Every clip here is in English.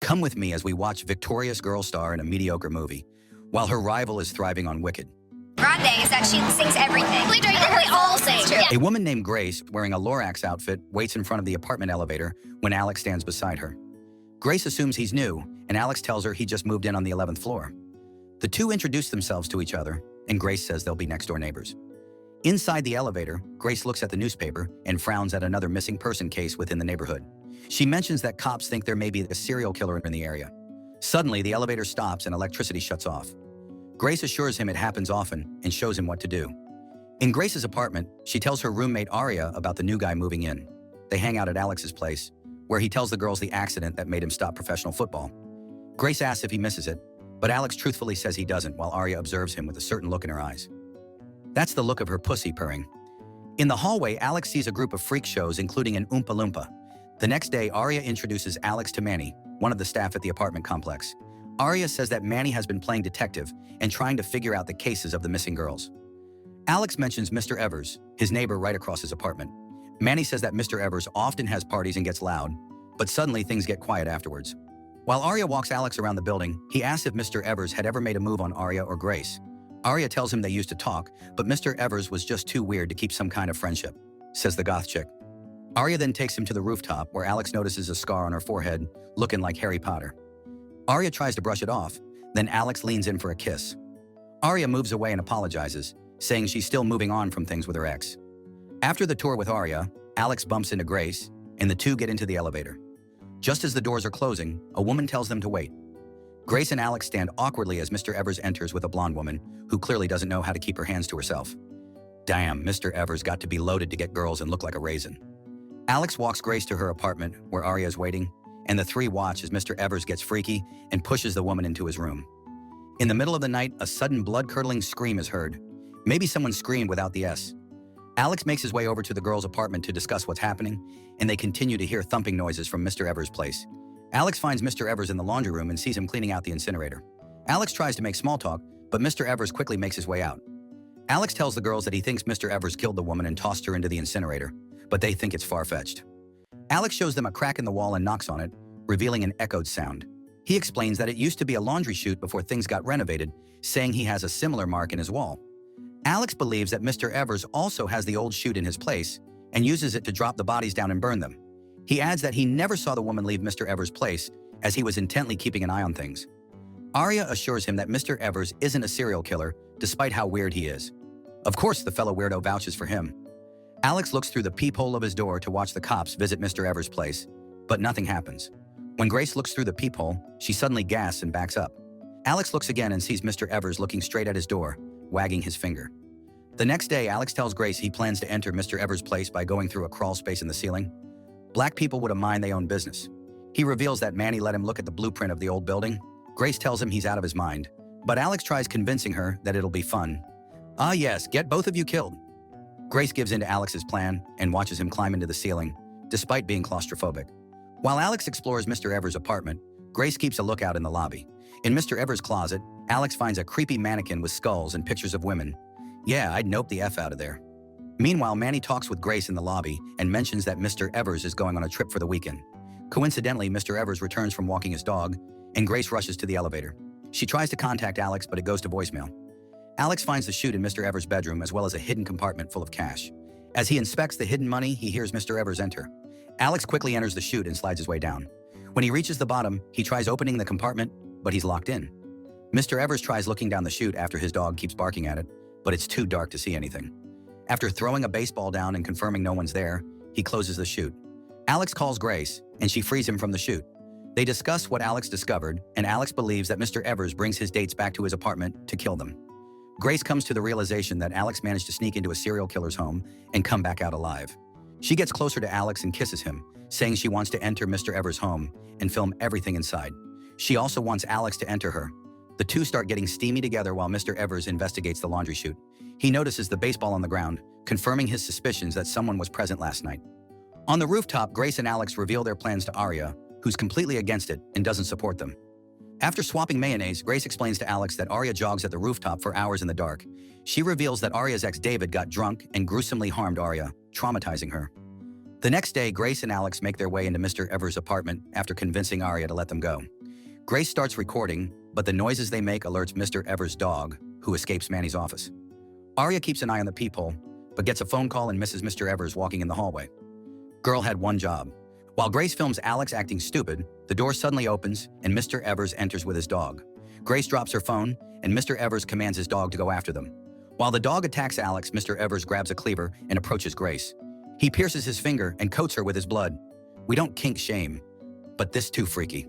Come with me as we watch victorious girl star in a mediocre movie, while her rival is thriving on Wicked. Grande is that she sings everything. We all sing. A woman named Grace, wearing a Lorax outfit, waits in front of the apartment elevator when Alex stands beside her. Grace assumes he's new, and Alex tells her he just moved in on the 11th floor. The two introduce themselves to each other, and Grace says they'll be next-door neighbors. Inside the elevator, Grace looks at the newspaper and frowns at another missing person case within the neighborhood. She mentions that cops think there may be a serial killer in the area. Suddenly, the elevator stops and electricity shuts off. Grace assures him it happens often and shows him what to do. In Grace's apartment, she tells her roommate Aria about the new guy moving in. They hang out at Alex's place, where he tells the girls the accident that made him stop professional football. Grace asks if he misses it, but Alex truthfully says he doesn't, while Aria observes him with a certain look in her eyes. That's the look of her pussy purring. In the hallway, Alex sees a group of freak shows, including an Oompa Loompa. The next day, Aria introduces Alex to Manny, one of the staff at the apartment complex. Aria says that Manny has been playing detective and trying to figure out the cases of the missing girls. Alex mentions Mr. Evers, his neighbor right across his apartment. Manny says that Mr. Evers often has parties and gets loud, but suddenly things get quiet afterwards. While Aria walks Alex around the building, he asks if Mr. Evers had ever made a move on Aria or Grace. Aria tells him they used to talk, but Mr. Evers was just too weird to keep some kind of friendship, says the goth chick. Aria then takes him to the rooftop, where Alex notices a scar on her forehead, looking like Harry Potter. Aria tries to brush it off, then Alex leans in for a kiss. Aria moves away and apologizes, saying she's still moving on from things with her ex. After the tour with Aria, Alex bumps into Grace, and the two get into the elevator. Just as the doors are closing, a woman tells them to wait. Grace and Alex stand awkwardly as Mr. Evers enters with a blonde woman who clearly doesn't know how to keep her hands to herself. Damn, Mr. Evers got to be loaded to get girls and look like a raisin. Alex walks Grace to her apartment, where Aria is waiting, and the three watch as Mr. Evers gets freaky and pushes the woman into his room. In the middle of the night, a sudden blood-curdling scream is heard. Maybe someone screamed without the S. Alex makes his way over to the girl's apartment to discuss what's happening, and they continue to hear thumping noises from Mr. Evers' place. Alex finds Mr. Evers in the laundry room and sees him cleaning out the incinerator. Alex tries to make small talk, but Mr. Evers quickly makes his way out. Alex tells the girls that he thinks Mr. Evers killed the woman and tossed her into the incinerator, but they think it's far-fetched. Alex shows them a crack in the wall and knocks on it, revealing an echoed sound. He explains that it used to be a laundry chute before things got renovated, saying he has a similar mark in his wall. Alex believes that Mr. Evers also has the old chute in his place and uses it to drop the bodies down and burn them. He adds that he never saw the woman leave Mr. Evers' place, as he was intently keeping an eye on things. Aria assures him that Mr. Evers isn't a serial killer, despite how weird he is. Of course, the fellow weirdo vouches for him. Alex looks through the peephole of his door to watch the cops visit Mr. Evers' place, but nothing happens. When Grace looks through the peephole, she suddenly gasps and backs up. Alex looks again and sees Mr. Evers looking straight at his door, wagging his finger. The next day, Alex tells Grace he plans to enter Mr. Evers' place by going through a crawl space in the ceiling. Black people would have mind they own business. He reveals that Manny let him look at the blueprint of the old building. Grace tells him he's out of his mind, but Alex tries convincing her that it'll be fun. Ah yes, get both of you killed. Grace gives in to Alex's plan and watches him climb into the ceiling, despite being claustrophobic. While Alex explores Mr. Evers' apartment, Grace keeps a lookout in the lobby. In Mr. Evers' closet, Alex finds a creepy mannequin with skulls and pictures of women. Yeah, I'd nope the F out of there. Meanwhile, Manny talks with Grace in the lobby and mentions that Mr. Evers is going on a trip for the weekend. Coincidentally, Mr. Evers returns from walking his dog, and Grace rushes to the elevator. She tries to contact Alex, but it goes to voicemail. Alex finds the chute in Mr. Evers' bedroom, as well as a hidden compartment full of cash. As he inspects the hidden money, he hears Mr. Evers enter. Alex quickly enters the chute and slides his way down. When he reaches the bottom, he tries opening the compartment, but he's locked in. Mr. Evers tries looking down the chute after his dog keeps barking at it, but it's too dark to see anything. After throwing a baseball down and confirming no one's there, he closes the chute. Alex calls Grace, and she frees him from the chute. They discuss what Alex discovered, and Alex believes that Mr. Evers brings his dates back to his apartment to kill them. Grace comes to the realization that Alex managed to sneak into a serial killer's home and come back out alive. She gets closer to Alex and kisses him, saying she wants to enter Mr. Evers' home and film everything inside. She also wants Alex to enter her. The two start getting steamy together while Mr. Evers investigates the laundry chute. He notices the baseball on the ground, confirming his suspicions that someone was present last night. On the rooftop, Grace and Alex reveal their plans to Aria, who's completely against it and doesn't support them. After swapping mayonnaise, Grace explains to Alex that Aria jogs at the rooftop for hours in the dark. She reveals that Aria's ex David got drunk and gruesomely harmed Aria, traumatizing her. The next day, Grace and Alex make their way into Mr. Evers' apartment after convincing Aria to let them go. Grace starts recording, but the noises they make alerts Mr. Evers' dog, who escapes Manny's office. Aria keeps an eye on the peephole, but gets a phone call and misses Mr. Evers walking in the hallway. Girl had one job. While Grace films Alex acting stupid, the door suddenly opens and Mr. Evers enters with his dog. Grace drops her phone, and Mr. Evers commands his dog to go after them. While the dog attacks Alex, Mr. Evers grabs a cleaver and approaches Grace. He pierces his finger and coats her with his blood. We don't kink shame, but this too freaky.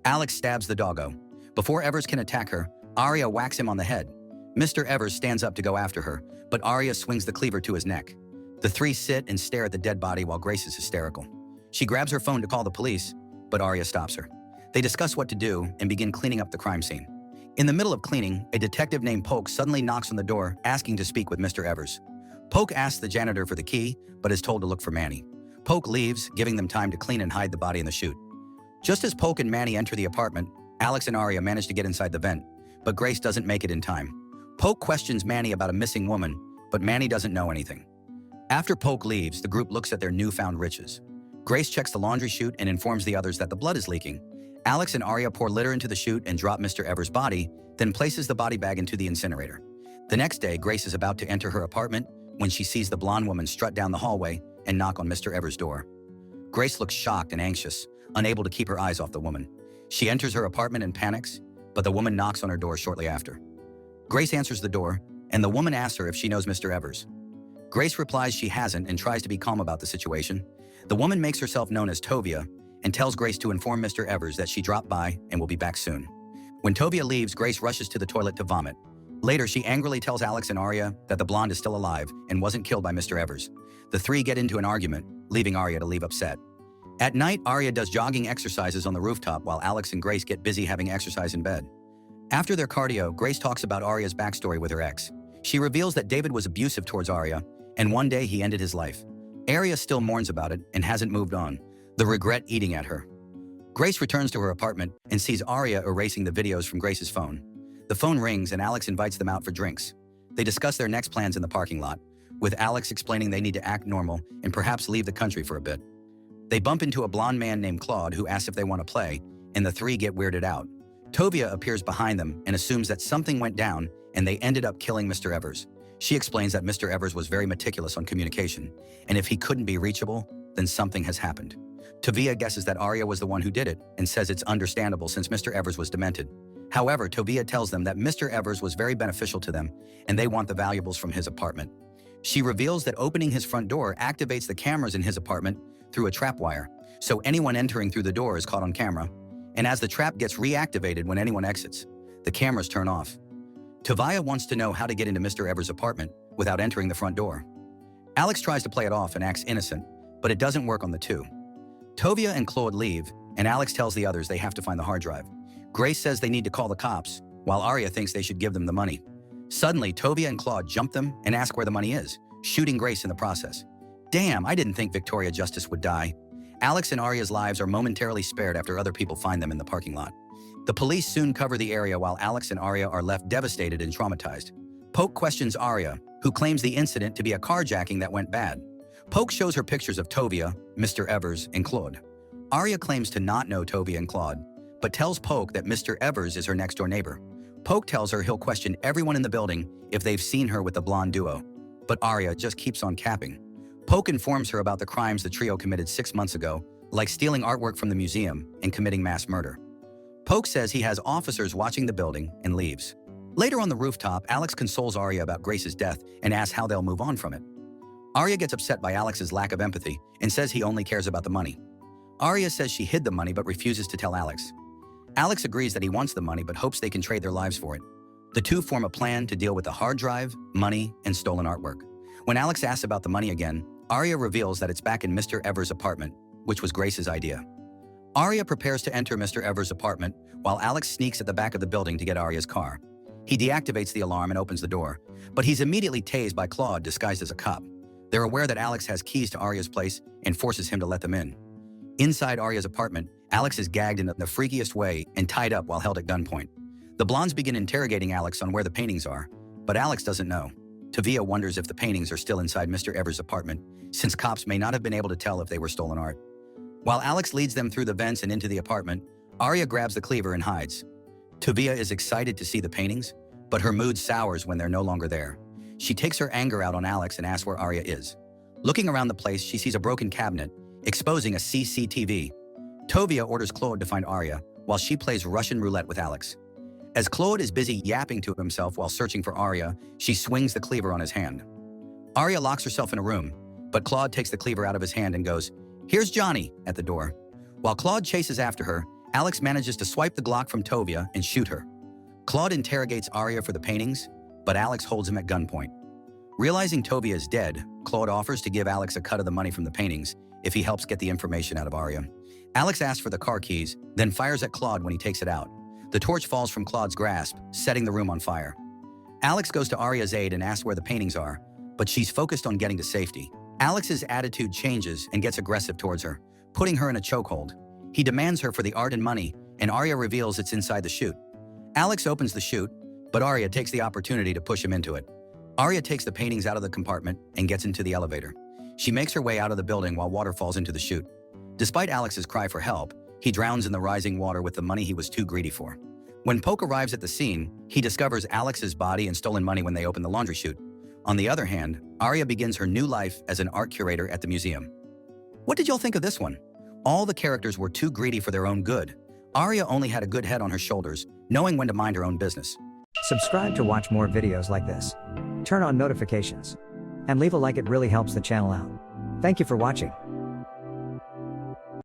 Alex stabs the doggo. Before Evers can attack her, Aria whacks him on the head. Mr. Evers stands up to go after her, but Aria swings the cleaver to his neck. The three sit and stare at the dead body while Grace is hysterical. She grabs her phone to call the police, but Aria stops her. They discuss what to do and begin cleaning up the crime scene. In the middle of cleaning, a detective named Polk suddenly knocks on the door, asking to speak with Mr. Evers. Polk asks the janitor for the key, but is told to look for Manny. Polk leaves, giving them time to clean and hide the body in the chute. Just as Polk and Manny enter the apartment, Alex and Aria manage to get inside the vent, but Grace doesn't make it in time. Polk questions Manny about a missing woman, but Manny doesn't know anything. After Polk leaves, the group looks at their newfound riches. Grace checks the laundry chute and informs the others that the blood is leaking. Alex and Aria pour litter into the chute and drop Mr. Evers' body, then places the body bag into the incinerator. The next day, Grace is about to enter her apartment when she sees the blonde woman strut down the hallway and knock on Mr. Evers' door. Grace looks shocked and anxious, unable to keep her eyes off the woman. She enters her apartment and panics, but the woman knocks on her door shortly after. Grace answers the door, and the woman asks her if she knows Mr. Evers. Grace replies she hasn't and tries to be calm about the situation. The woman makes herself known as Tovia and tells Grace to inform Mr. Evers that she dropped by and will be back soon. When Tovia leaves, Grace rushes to the toilet to vomit. Later, she angrily tells Alex and Aria that the blonde is still alive and wasn't killed by Mr. Evers. The three get into an argument, leaving Aria to leave upset. At night, Aria does jogging exercises on the rooftop while Alex and Grace get busy having exercise in bed. After their cardio, Grace talks about Aria's backstory with her ex. She reveals that David was abusive towards Aria, and one day he ended his life. Aria still mourns about it and hasn't moved on, the regret eating at her. Grace returns to her apartment and sees Aria erasing the videos from Grace's phone. The phone rings and Alex invites them out for drinks. They discuss their next plans in the parking lot, with Alex explaining they need to act normal and perhaps leave the country for a bit. They bump into a blonde man named Claude who asks if they want to play, and the three get weirded out. Tovia appears behind them and assumes that something went down and they ended up killing Mr. Evers. She explains that Mr. Evers was very meticulous on communication, and if he couldn't be reachable, then something has happened. Tovia guesses that Aria was the one who did it and says it's understandable since Mr. Evers was demented. However, Tovia tells them that Mr. Evers was very beneficial to them and they want the valuables from his apartment. She reveals that opening his front door activates the cameras in his apartment through a trap wire, so anyone entering through the door is caught on camera. And as the trap gets reactivated when anyone exits, the cameras turn off. Tovia wants to know how to get into Mr. Evers' apartment without entering the front door. Alex tries to play it off and acts innocent, but it doesn't work on the two. Tovia and Claude leave, and Alex tells the others they have to find the hard drive. Grace says they need to call the cops, while Aria thinks they should give them the money. Suddenly, Tovia and Claude jump them and ask where the money is, shooting Grace in the process. Damn, I didn't think Victoria Justice would die. Alex and Aria's lives are momentarily spared after other people find them in the parking lot. The police soon cover the area while Alex and Aria are left devastated and traumatized. Polk questions Aria, who claims the incident to be a carjacking that went bad. Polk shows her pictures of Tovia, Mr. Evers, and Claude. Aria claims to not know Tovia and Claude, but tells Polk that Mr. Evers is her next-door neighbor. Polk tells her he'll question everyone in the building if they've seen her with the blonde duo, but Aria just keeps on capping. Polk informs her about the crimes the trio committed 6 months ago, like stealing artwork from the museum and committing mass murder. Polk says he has officers watching the building and leaves. Later on the rooftop, Alex consoles Aria about Grace's death and asks how they'll move on from it. Aria gets upset by Alex's lack of empathy and says he only cares about the money. Aria says she hid the money but refuses to tell Alex. Alex agrees that he wants the money but hopes they can trade their lives for it. The two form a plan to deal with the hard drive, money, and stolen artwork. When Alex asks about the money again, Aria reveals that it's back in Mr. Evers' apartment, which was Grace's idea. Aria prepares to enter Mr. Evers' apartment while Alex sneaks at the back of the building to get Aria's car. He deactivates the alarm and opens the door, but he's immediately tased by Claude disguised as a cop. They're aware that Alex has keys to Aria's place and forces him to let them in. Inside Aria's apartment, Alex is gagged in the freakiest way and tied up while held at gunpoint. The blondes begin interrogating Alex on where the paintings are, but Alex doesn't know. Tovia wonders if the paintings are still inside Mr. Evers' apartment, since cops may not have been able to tell if they were stolen art. While Alex leads them through the vents and into the apartment, Arya grabs the cleaver and hides. Tovia is excited to see the paintings, but her mood sours when they're no longer there. She takes her anger out on Alex and asks where Arya is. Looking around the place, she sees a broken cabinet, exposing a CCTV. Tovia orders Claude to find Arya, while she plays Russian roulette with Alex. As Claude is busy yapping to himself while searching for Arya, she swings the cleaver on his hand. Arya locks herself in a room, but Claude takes the cleaver out of his hand and goes, "Here's Johnny," at the door. While Claude chases after her, Alex manages to swipe the Glock from Tovia and shoot her. Claude interrogates Arya for the paintings, but Alex holds him at gunpoint. Realizing Tovia is dead, Claude offers to give Alex a cut of the money from the paintings if he helps get the information out of Arya. Alex asks for the car keys, then fires at Claude when he takes it out. The torch falls from Claude's grasp, setting the room on fire. Alex goes to Arya's aid and asks where the paintings are, but she's focused on getting to safety. Alex's attitude changes and gets aggressive towards her, putting her in a chokehold. He demands her for the art and money, and Arya reveals it's inside the chute. Alex opens the chute, but Arya takes the opportunity to push him into it. Arya takes the paintings out of the compartment and gets into the elevator. She makes her way out of the building while water falls into the chute. Despite Alex's cry for help, he drowns in the rising water with the money he was too greedy for. When Poke arrives at the scene, he discovers Alex's body and stolen money when they open the laundry chute. On the other hand, Arya begins her new life as an art curator at the museum. What did y'all think of this one? All the characters were too greedy for their own good. Arya only had a good head on her shoulders, knowing when to mind her own business. Subscribe to watch more videos like this. Turn on notifications. And leave a like, it really helps the channel out. Thank you for watching.